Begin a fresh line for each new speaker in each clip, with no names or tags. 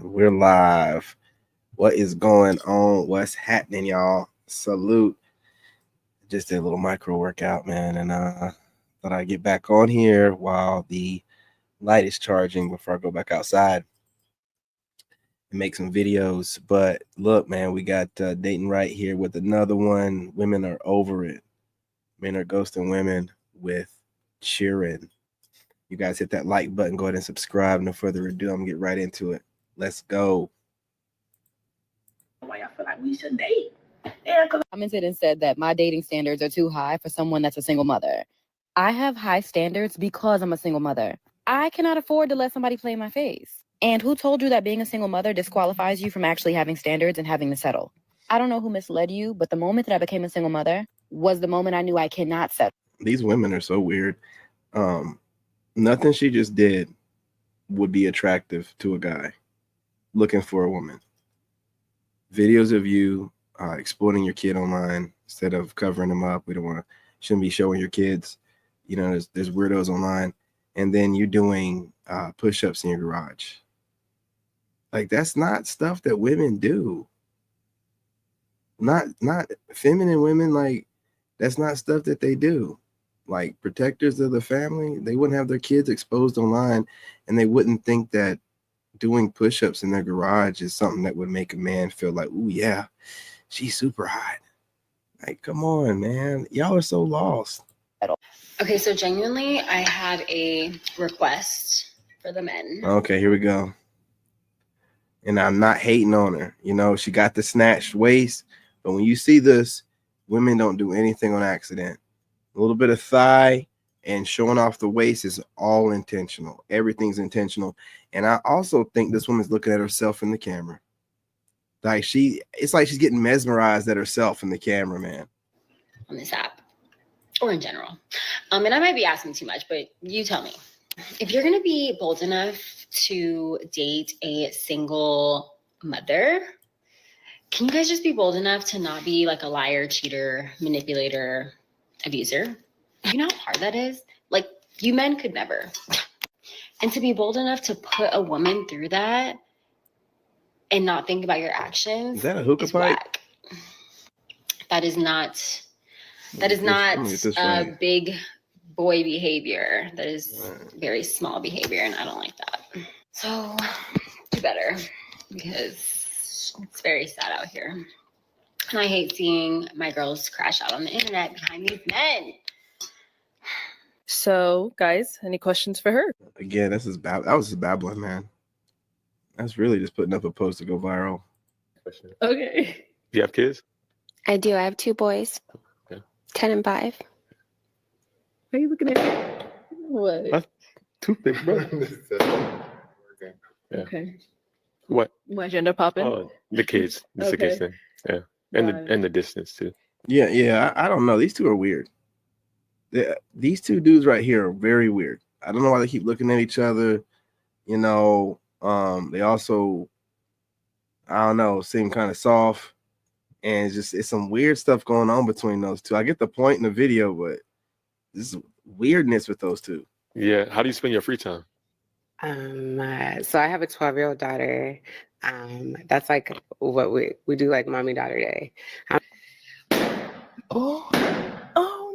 We're live. What is going on? What's happening, y'all? Salute. Just did a little micro workout, man, and thought I'd get back on here while the light is charging before I go back outside and make some videos. But look, man, we got Dayton right here with another one. Women are over it. Men are ghosting women with cheering. You guys hit that like button. Go ahead and subscribe. No further ado, I'm gonna get right into it. Let's go.
Why I feel like we should date.
Commented and said that my dating standards are too high for someone that's a single mother. I have high standards because I'm a single mother. I cannot afford to let somebody play in my face. And who told you that being a single mother disqualifies you from actually having standards and having to settle? I don't know who misled you, but the moment that I became a single mother was the moment I knew I cannot settle.
These women are so weird. Nothing she just did would be attractive to a guy looking for a woman. Videos of you exploiting your kid online instead of covering them up. Shouldn't be showing your kids. You know, there's weirdos online, and then you're doing push-ups in your garage. Like, that's not stuff that women do. Not feminine women. Like, that's not stuff that they do. Like, protectors of the family, they wouldn't have their kids exposed online, and they wouldn't think that doing push-ups in their garage is something that would make a man feel like, ooh, yeah, she's super hot. Like, come on, man. Y'all are so lost.
Okay, so genuinely, I have a request for the men.
Okay, here we go. And I'm not hating on her. You know, she got the snatched waist, but when you see this, women don't do anything on accident. A little bit of thigh and showing off the waist is all intentional. Everything's intentional. And I also think this woman's looking at herself in the camera. Like, it's like she's getting mesmerized at herself in the camera, man.
On this app or in general. And I might be asking too much, but you tell me. If you're going to be bold enough to date a single mother, can you guys just be bold enough to not be like a liar, cheater, manipulator, abuser? You know how hard that is? Like, you men could never. And to be bold enough to put a woman through that and not think about your actions.
Is that a hookah pipe?
Whack. That is not big boy behavior. That is very small behavior, and I don't like that. So do better, because it's very sad out here. And I hate seeing my girls crash out on the internet behind these men.
So, guys, any questions for her?
Again, that was just babbling, man. That's really just putting up a post to go viral.
Okay.
Do you have kids?
I do. I have 2 boys,
Okay.
10 and 5.
Are you looking at me? What?
That's toothpick, bro. Yeah.
Okay.
What?
Why gender popping?
Oh, the kids. It's the kids thing. Yeah. And the distance too.
Yeah. I don't know. These two are weird. These two dudes right here are very weird. I don't know why they keep looking at each other. You know, they also, I don't know, seem kind of soft. And it's some weird stuff going on between those two. I get the point in the video, but this is weirdness with those two.
Yeah. How do you spend your free time?
So I have a 12-year-old daughter. That's like what we do, like mommy daughter day.
Oh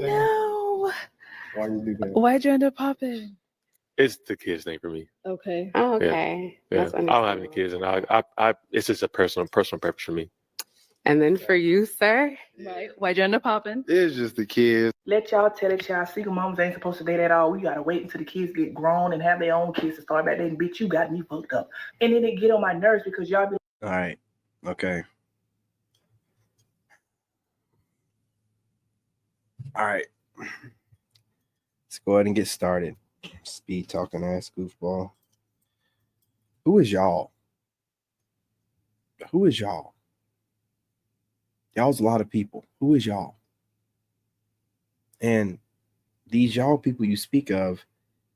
no!
Why you do that?
Why'd you end up popping?
It's the kids thing for me.
Okay.
Oh, okay.
Yeah.
That's
I don't have any kids, and I it's just a personal preference for me.
And then for you, sir?
Right. Why'd you end up popping?
It's just the kids.
Let y'all tell it, y'all. Single moms ain't supposed to date at all. We gotta wait until the kids get grown and have their own kids to start back dating. Bitch, you got me fucked up. And then it get on my nerves because y'all be
All right. Okay. All right. Let's go ahead and get started. Speed talking ass goofball. Who is y'all? Who is y'all? Y'all's a lot of people. Who is y'all? And these y'all people you speak of,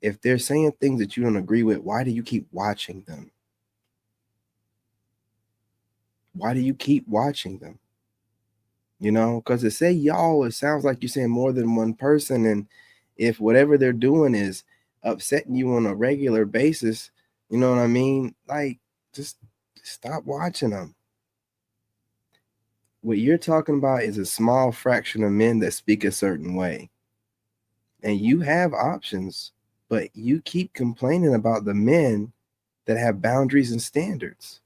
if they're saying things that you don't agree with, why do you keep watching them? Why do you keep watching them? You know, because to say y'all, it sounds like you're saying more than one person. And if whatever they're doing is upsetting you on a regular basis, you know what I mean? Like, just Stop watching them. What you're talking about is a small fraction of men that speak a certain way. And you have options, but you keep complaining about the men that have boundaries and standards.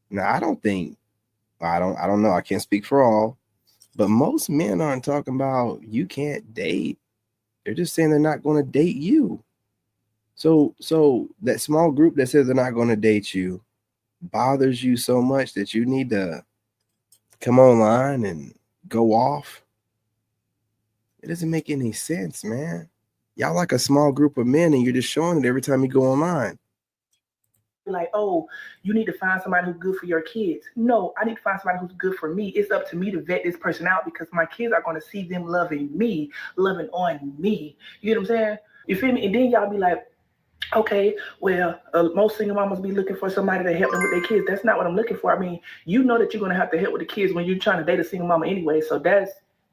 Now, I don't know. I can't speak for all, but most men aren't talking about you can't date. They're just saying they're not going to date you. So that small group that says they're not going to date you bothers you so much that you need to come online and go off. It doesn't make any sense, man. Y'all like a small group of men and you're just showing it every time you go online.
Like, oh, you need to find somebody who's good for your kids. No, I need to find somebody who's good for me. It's up to me to vet this person out because my kids are going to see them loving me, loving on me. You get what I'm saying? You feel me? And then y'all be like, okay, well, most single mamas be looking for somebody to help them with their kids. That's not what I'm looking for. I mean, you know that you're going to have to help with the kids when you're trying to date a single mama anyway. So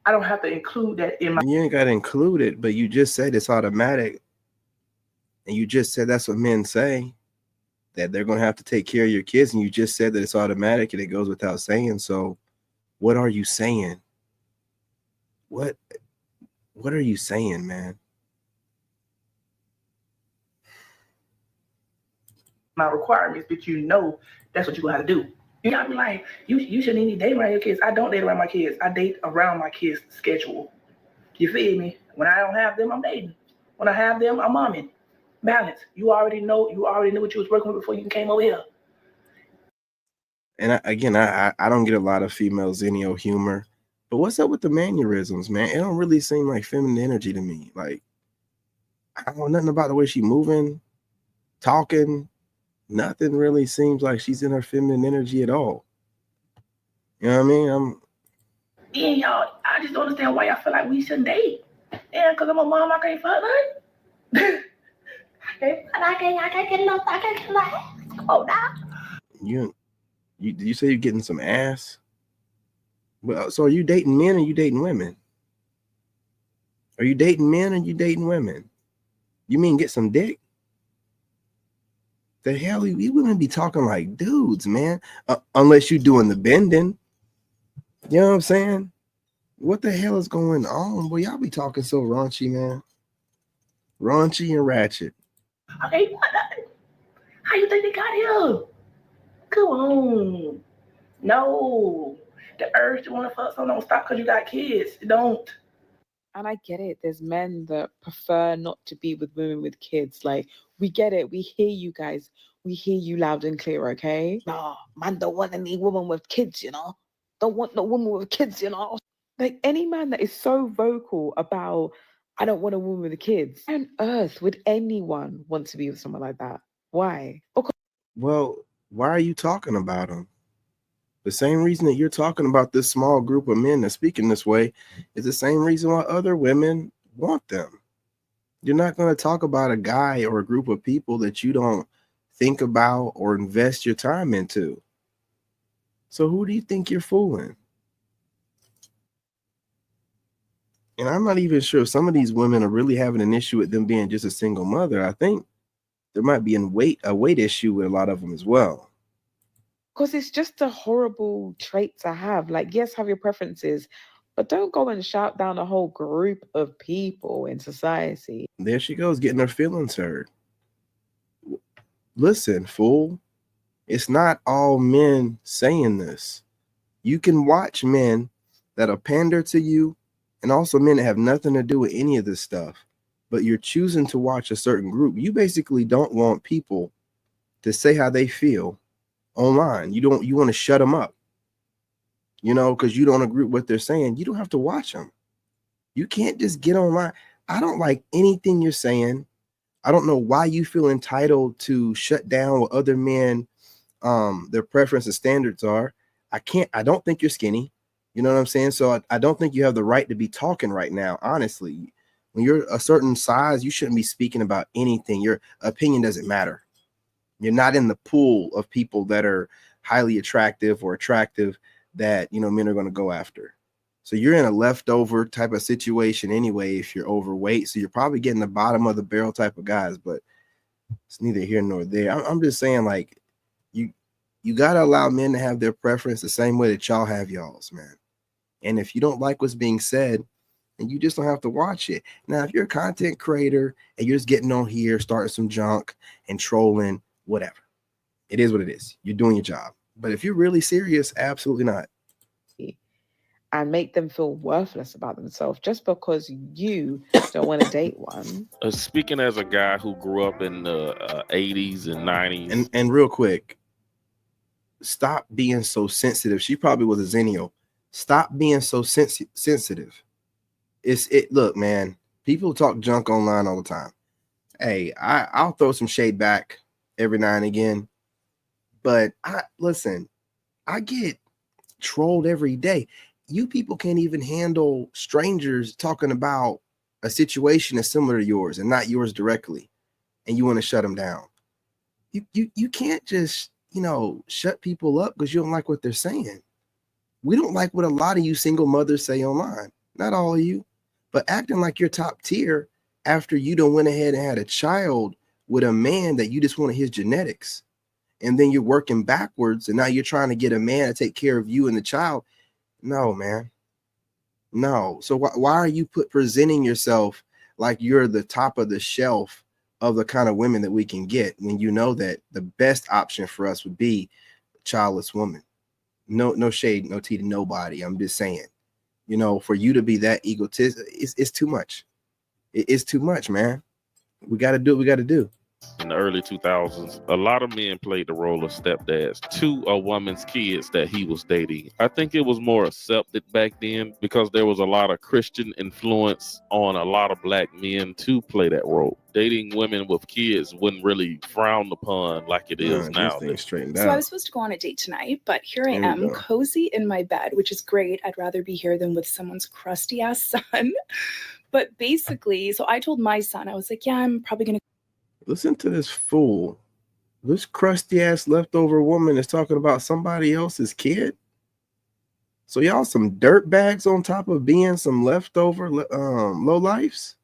I don't have to include that in my.
You ain't got to include it, but you just said it's automatic. And you just said that's what men say, that they're going to have to take care of your kids. And you just said that it's automatic and it goes without saying. So what are you saying? What are you saying, man?
My requirements, but you know that's what you're going to have to do. You got to be like, you shouldn't even date around your kids. I don't date around my kids. I date around my kids' schedule. You feel me? When I don't have them, I'm dating. When I have them, I'm momming. Balance. You already knew what you was working with before you came over here.
And I don't get a lot of female Zenio humor, but what's up with the mannerisms, man? It don't really seem like feminine energy to me. Like, I don't know nothing about the way she moving, talking. Nothing really seems like she's in her feminine energy at all. You know what I mean?
And y'all, I just don't understand why y'all feel like we shouldn't date. And because I'm a mom, I can't fuck nothing. I can't get enough. I can't get enough. Oh, now.
You say you're getting some ass? Well, so are you dating men or you dating women? Are you dating men or you dating women? You mean get some dick? The hell, we wouldn't be talking like dudes, man. Unless you're doing the bending. You know what I'm saying? What the hell is going on? Boy, y'all be talking so raunchy, man. Raunchy and ratchet.
Okay, what? How you think they got here? Come on. No. The urge to want to fuck someone don't stop because you got kids. It don't.
And I get it. There's men that prefer not to be with women with kids. Like, we get it. We hear you guys. We hear you loud and clear, okay? Nah, man don't want any woman with kids, you know? Don't want no woman with kids, you know? Like, any man that is so vocal about, I don't want a woman with kids. Why on earth would anyone want to be with someone like that? Why?
Well, why are you talking about them? The same reason that you're talking about this small group of men that speaking this way is the same reason why other women want them. You're not going to talk about a guy or a group of people that you don't think about or invest your time into. So who do you think you're fooling? And I'm not even sure if some of these women are really having an issue with them being just a single mother. I think there might be a weight issue with a lot of them as well.
Because it's just a horrible trait to have. Like, yes, have your preferences, but don't go and shout down a whole group of people in society.
There she goes, getting her feelings hurt. Listen, fool, it's not all men saying this. You can watch men that'll pander to you and also men that have nothing to do with any of this stuff, but you're choosing to watch a certain group. You basically don't want people to say how they feel online. You want to shut them up, because you don't agree with what they're saying. You don't have to watch them. You can't just get online. I don't like anything you're saying. I don't know why you feel entitled to shut down what other men, their preference and standards are. I don't think you're skinny. You know what I'm saying? So I don't think you have the right to be talking right now. Honestly, when you're a certain size, you shouldn't be speaking about anything. Your opinion doesn't matter. You're not in the pool of people that are highly attractive or attractive that, men are going to go after. So you're in a leftover type of situation anyway if you're overweight. So you're probably getting the bottom of the barrel type of guys, but it's neither here nor there. I'm just saying, like, you You gotta allow men to have their preference the same way that y'all have y'all's, man. And if you don't like what's being said, then you just don't have to watch it. Now, if you're a content creator and you're just getting on here, starting some junk and trolling, whatever. It is what it is. You're doing your job. But if you're really serious, absolutely not.
And make them feel worthless about themselves just because you don't want to date one.
Speaking as a guy who grew up in the 80s and 90s.
And real quick, stop being so sensitive. She probably was a Zennial. Stop being so sensitive. Look, man, people talk junk online all the time. Hey, I'll throw some shade back every now and again. But listen, I get trolled every day. You people can't even handle strangers talking about a situation that's similar to yours and not yours directly, and you want to shut them down. You can't just, shut people up because you don't like what they're saying. We don't like what a lot of you single mothers say online. Not all of you, but acting like you're top tier after you done went ahead and had a child with a man that you just wanted his genetics. And then you're working backwards, and now you're trying to get a man to take care of you and the child. No, man. No. So why are you presenting yourself like you're the top of the shelf of the kind of women that we can get when you know that the best option for us would be a childless woman? No shade, no tea to nobody. I'm just saying, for you to be that egotistic, it's too much. It's too much, man. We got to do what we got to do.
In the early 2000s, a lot of men played the role of stepdads to a woman's kids that he was dating. I think it was more accepted back then because there was a lot of Christian influence on a lot of black men to play that role. Dating women with kids wasn't really frowned upon like it is now.
So I was supposed to go on a date tonight, but here I am, cozy in my bed, which is great. I'd rather be here than with someone's crusty ass son. But basically, so I told my son, I was like, yeah, I'm probably going to.
Listen to this fool. This crusty ass leftover woman is talking about somebody else's kid. So y'all some dirt bags on top of being some leftover low lifes.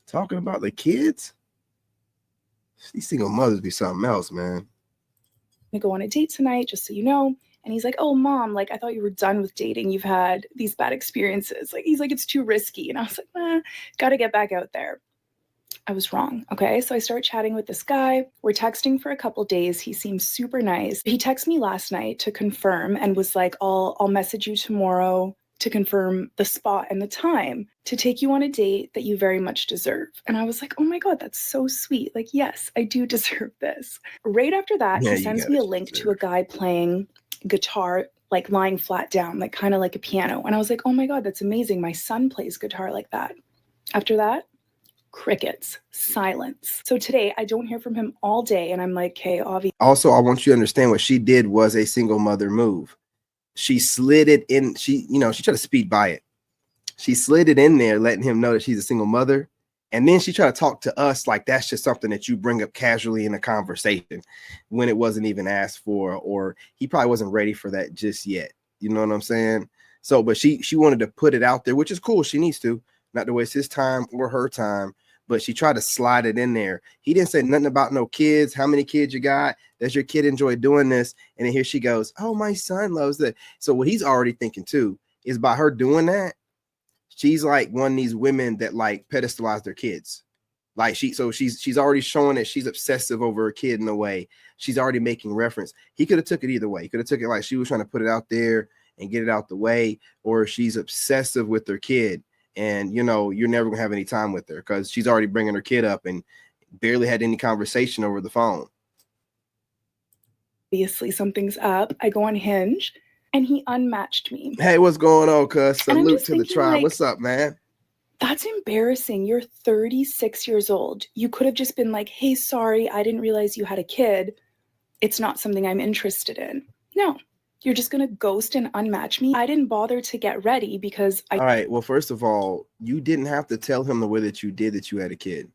Talking about the kids. These single mothers be something else, man.
I'm gonna go on a date tonight, just so you know. And he's like, oh, mom, like, I thought you were done with dating. You've had these bad experiences. Like, he's like, it's too risky. And I was like, gotta get back out there. I was wrong. Okay. So I start chatting with this guy. We're texting for a couple days. He seems super nice. He texted me last night to confirm and was like, I'll message you tomorrow to confirm the spot and the time to take you on a date that you very much deserve. And I was like, oh my God, that's so sweet. Like, yes, I do deserve this. Right after that, he sends me a link to a guy playing guitar, like lying flat down, like kind of like a piano. And I was like, oh my God, that's amazing. My son plays guitar like that. After that, crickets, silence. So today I don't hear from him all day, and I'm like, okay, obviously.
Also, I want you to understand what she did was a single mother move. She slid it in. She tried to speed by it. She slid it in there, letting him know that she's a single mother. And then she tried to talk to us like that's just something that you bring up casually in a conversation when it wasn't even asked for, or he probably wasn't ready for that just yet. You know what I'm saying? So, but she wanted to put it out there, which is cool. She needs to, not to waste his time or her time. But she tried to slide it in there. He didn't say nothing about no kids. How many kids you got? Does your kid enjoy doing this? And then here she goes, oh, my son loves it. So what he's already thinking too is by her doing that, she's like one of these women that like pedestalize their kids. Like she's already showing that she's obsessive over her kid in a way. She's already making reference. He could have took it either way. He could have took it like she was trying to put it out there and get it out the way, or she's obsessive with her kid. And, you're never going to have any time with her because she's already bringing her kid up and barely had any conversation over the phone.
Obviously, something's up. I go on Hinge and he unmatched me.
Hey, what's going on, cuz? Salute to the tribe. What's up, man?
That's embarrassing. You're 36 years old. You could have just been like, hey, sorry, I didn't realize you had a kid. It's not something I'm interested in. No. You're just going to ghost and unmatch me? I didn't bother to get ready because
All right. Well, first of all, you didn't have to tell him the way that you did that you had a kid.